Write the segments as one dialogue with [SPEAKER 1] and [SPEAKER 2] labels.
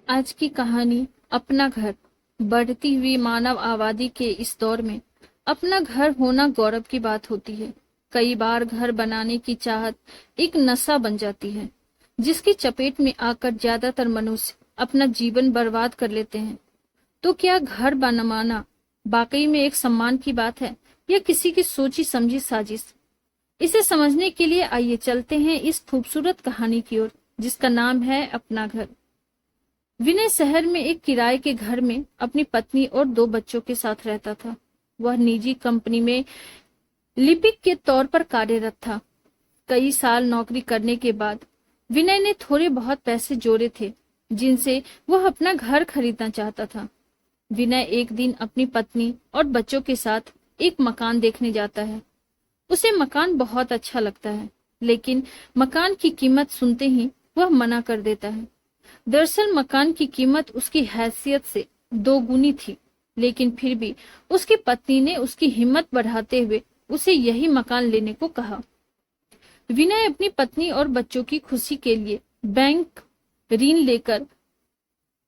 [SPEAKER 1] आज की कहानी अपना घर। बढ़ती हुई मानव आबादी के इस दौर में अपना घर होना गौरव की बात होती है। कई बार घर बनाने की चाहत एक नशा बन जाती है, जिसकी चपेट में आकर ज्यादातर मनुष्य अपना जीवन बर्बाद कर लेते हैं। तो क्या घर बनवाना वाकई में एक सम्मान की बात है या किसी की सोची समझी साजिश? इसे समझने के लिए आइए चलते हैं इस खूबसूरत कहानी की ओर, जिसका नाम है अपना घर। विनय शहर में एक किराए के घर में अपनी पत्नी और 2 बच्चों के साथ रहता था। वह निजी कंपनी में लिपिक के तौर पर कार्यरत था। कई साल नौकरी करने के बाद विनय ने थोड़े बहुत पैसे जोड़े थे, जिनसे वह अपना घर खरीदना चाहता था। विनय एक दिन अपनी पत्नी और बच्चों के साथ एक मकान देखने जाता है। उसे मकान बहुत अच्छा लगता है, लेकिन मकान की कीमत सुनते ही वह मना कर देता है। दरअसल मकान की कीमत उसकी हैसियत से 2 गुनी थी, लेकिन फिर भी उसकी पत्नी ने उसकी हिम्मत बढ़ाते हुए उसे यही मकान लेने को कहा। विनय अपनी पत्नी और बच्चों की खुशी के लिए बैंक ऋण लेकर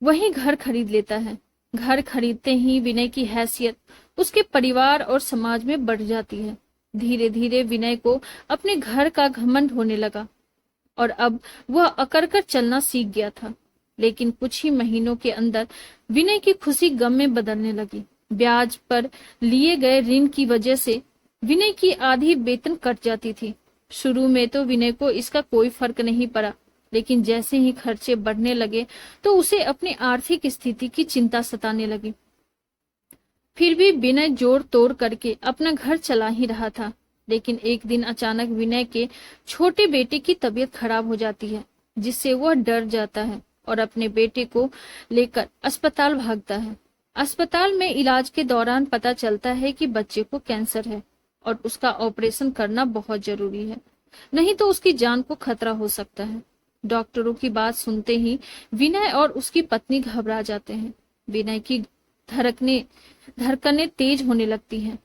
[SPEAKER 1] वही घर खरीद लेता है। घर खरीदते ही विनय की हैसियत उसके परिवार और समाज में बढ़ जाती है। धीरे धीरे विनय को अपने घर का घमंड होने लगा और अब वह अकड़कर चलना सीख गया था। लेकिन कुछ ही महीनों के अंदर विनय की खुशी गम में बदलने लगी। ब्याज पर लिए गए ऋण की वजह से विनय की आधी वेतन कट जाती थी। शुरू में तो विनय को इसका कोई फर्क नहीं पड़ा, लेकिन जैसे ही खर्चे बढ़ने लगे तो उसे अपनी आर्थिक स्थिति की चिंता सताने लगी। फिर भी विनय जोड़ तोड़ करके अपना घर चला ही रहा था। लेकिन एक दिन अचानक विनय के छोटे बेटे की तबीयत खराब हो जाती है, जिससे वह डर जाता है और अपने बेटे को लेकर अस्पताल भागता है। अस्पताल में इलाज के दौरान पता चलता है कि बच्चे को कैंसर है और उसका ऑपरेशन करना बहुत जरूरी है, नहीं तो उसकी जान को खतरा हो सकता है। डॉक्टरों की बात सुनते ही विनय और उसकी पत्नी घबरा जाते हैं। विनय की धड़कनें तेज होने लगती हैं,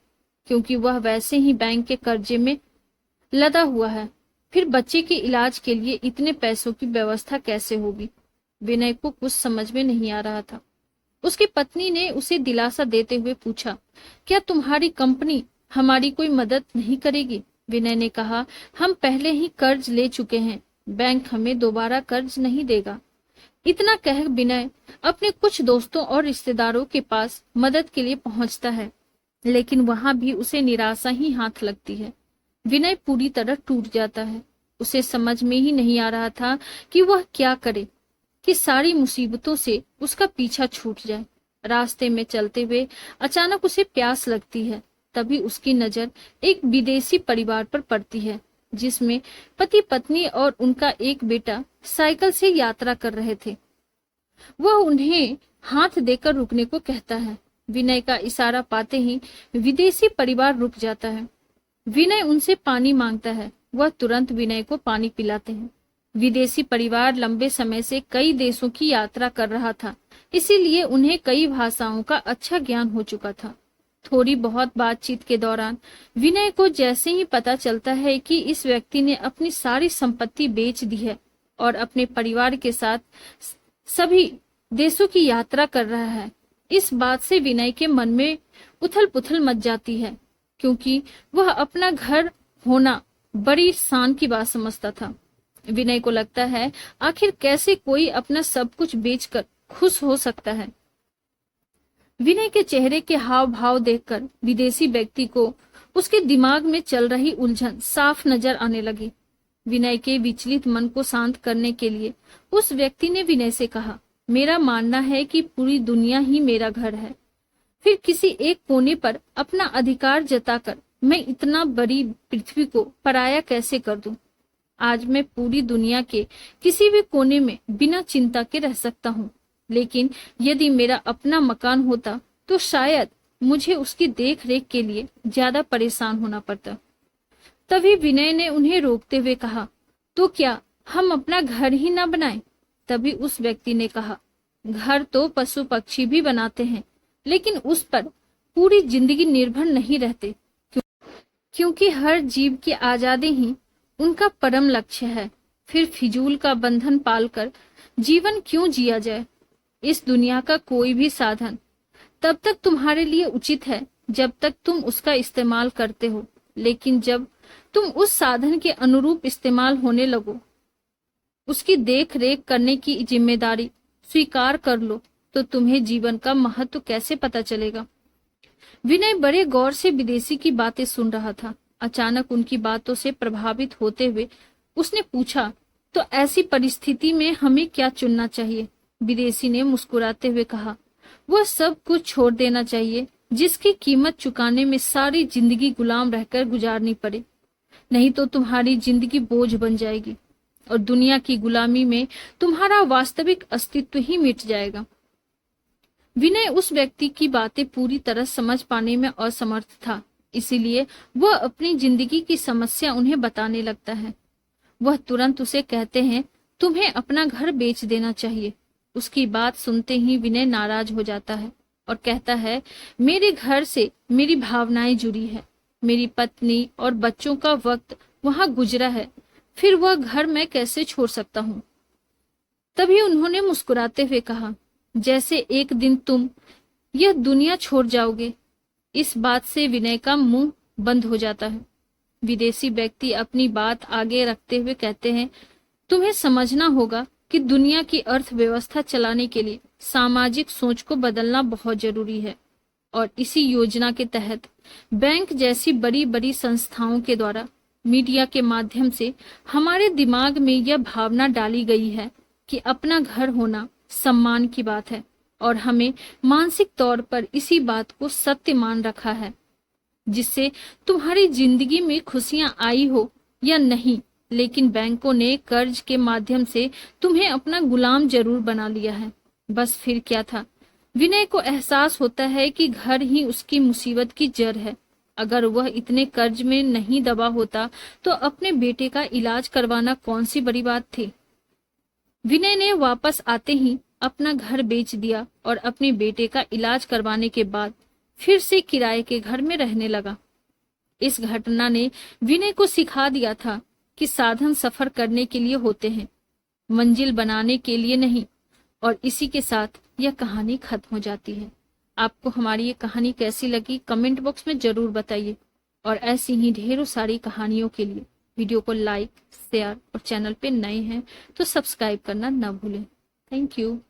[SPEAKER 1] क्योंकि वह वैसे ही बैंक के कर्जे में लदा हुआ है। फिर बच्चे के इलाज के लिए इतने पैसों की व्यवस्था कैसे होगी? विनय को कुछ समझ में नहीं आ रहा था। उसकी पत्नी ने उसे दिलासा देते हुए पूछा, क्या तुम्हारी कंपनी हमारी कोई मदद नहीं करेगी? विनय ने कहा, हम पहले ही कर्ज ले चुके हैं, बैंक हमें दोबारा कर्ज नहीं देगा। इतना कह विनय अपने कुछ दोस्तों और रिश्तेदारों के पास मदद के लिए पहुंचता है, लेकिन वहां भी उसे निराशा ही हाथ लगती है। विनय पूरी तरह टूट जाता है। उसे समझ में ही नहीं आ रहा था कि वह क्या करे कि सारी मुसीबतों से उसका पीछा छूट जाए। रास्ते में चलते हुए अचानक उसे प्यास लगती है। तभी उसकी नजर एक विदेशी परिवार पर पड़ती है, जिसमें पति पत्नी और उनका एक बेटा साइकिल से यात्रा कर रहे थे। वह उन्हें हाथ देकर रुकने को कहता है। विनय का इशारा पाते ही विदेशी परिवार रुक जाता है। विनय उनसे पानी मांगता है। वह तुरंत विनय को पानी पिलाते हैं। विदेशी परिवार लंबे समय से कई देशों की यात्रा कर रहा था, इसीलिए उन्हें कई भाषाओं का अच्छा ज्ञान हो चुका था। थोड़ी बहुत बातचीत के दौरान विनय को जैसे ही पता चलता है कि इस व्यक्ति ने अपनी सारी संपत्ति बेच दी है और अपने परिवार के साथ सभी देशों की यात्रा कर रहा है, इस बात से विनय के मन में उथल पुथल मच जाती है, क्योंकि वह अपना घर होना बड़ी शान की बात समझता था। विनय को लगता है, आखिर कैसे कोई अपना सब कुछ बेचकर खुश हो सकता है। विनय के चेहरे के हाव भाव देखकर विदेशी व्यक्ति को उसके दिमाग में चल रही उलझन साफ नजर आने लगी। विनय के विचलित मन को शांत करने के लिए उस व्यक्ति ने विनय से कहा, मेरा मानना है कि पूरी दुनिया ही मेरा घर है। फिर किसी एक कोने पर अपना अधिकार जताकर मैं इतना बड़ी पृथ्वी को पराया कैसे कर दूं? आज मैं पूरी दुनिया के किसी भी कोने में बिना चिंता के रह सकता हूँ, लेकिन यदि मेरा अपना मकान होता तो शायद मुझे उसकी देख रेख के लिए ज्यादा परेशान होना पड़ता। तभी विनय ने उन्हें रोकते हुए कहा, तो क्या हम अपना घर ही ना बनाएं? तभी उस व्यक्ति ने कहा, घर तो पशु पक्षी भी बनाते हैं, लेकिन उस पर पूरी जिंदगी निर्भर नहीं रहते, क्योंकि हर जीव की आजादी ही उनका परम लक्ष्य है। फिर फिजूल का बंधन पालकर जीवन क्यों जिया जाए? इस दुनिया का कोई भी साधन तब तक तुम्हारे लिए उचित है जब तक तुम उसका इस्तेमाल करते हो, लेकिन जब तुम उस साधन के अनुरूप इस्तेमाल होने लगो, उसकी देख रेख करने की जिम्मेदारी स्वीकार कर लो, तो तुम्हें जीवन का महत्व कैसे पता चलेगा। विनय बड़े गौर से विदेशी की बातें सुन रहा था। अचानक उनकी बातों से प्रभावित होते हुए उसने पूछा, तो ऐसी परिस्थिति में हमें क्या चुनना चाहिए। विदेशी ने मुस्कुराते हुए कहा, वह सब कुछ छोड़ देना चाहिए जिसकी कीमत चुकाने में सारी जिंदगी गुलाम रहकर गुजारनी पड़े, नहीं तो तुम्हारी जिंदगी बोझ बन जाएगी और दुनिया की गुलामी में तुम्हारा वास्तविक अस्तित्व ही मिट जाएगा। विनय उस व्यक्ति की बातें पूरी तरह समझ पाने में असमर्थ था, इसीलिए वह अपनी जिंदगी की समस्या उन्हें बताने लगता है। वह तुरंत उसे कहते हैं, तुम्हें अपना घर बेच देना चाहिए। उसकी बात सुनते ही विनय नाराज हो जाता है और कहता है, मेरे घर से मेरी भावनाएं जुड़ी है, मेरी पत्नी और बच्चों का वक्त वहां गुजरा है, फिर वह घर मैं कैसे छोड़ सकता हूँ। तभी उन्होंने मुस्कुराते हुए कहा, जैसे एक दिन तुम यह दुनिया छोड़ जाओगे। इस बात से विनय का मुंह बंद हो जाता है। विदेशी व्यक्ति अपनी बात आगे रखते हुए कहते हैं, तुम्हें समझना होगा कि दुनिया की अर्थव्यवस्था चलाने के लिए सामाजिक सोच को बदलना बहुत जरूरी है और इसी योजना के तहत बैंक जैसी बड़ी बड़ी संस्थाओं के द्वारा मीडिया के माध्यम से हमारे दिमाग में यह भावना डाली गई है कि अपना घर होना सम्मान की बात है और हमें मानसिक तौर पर इसी बात को सत्य मान रखा है। जिससे तुम्हारी जिंदगी में खुशियां आई हो या नहीं, लेकिन बैंकों ने कर्ज के माध्यम से तुम्हें अपना गुलाम जरूर बना लिया है। बस फिर क्या था। विनय को एहसास होता है कि घर ही उसकी मुसीबत की जड़ है। अगर वह इतने कर्ज में नहीं दबा होता तो अपने बेटे का इलाज करवाना कौन सी बड़ी बात थी। विनय ने वापस आते ही अपना घर बेच दिया और अपने बेटे का इलाज करवाने के बाद फिर से किराए के घर में रहने लगा। इस घटना ने विनय को सिखा दिया था कि साधन सफर करने के लिए होते हैं, मंजिल बनाने के लिए नहीं। और इसी के साथ यह कहानी खत्म हो जाती है। आपको हमारी ये कहानी कैसी लगी कमेंट बॉक्स में जरूर बताइए और ऐसी ही ढेरों सारी कहानियों के लिए वीडियो को लाइक, शेयर और चैनल पे नए हैं तो सब्सक्राइब करना न भूलें। Thank you.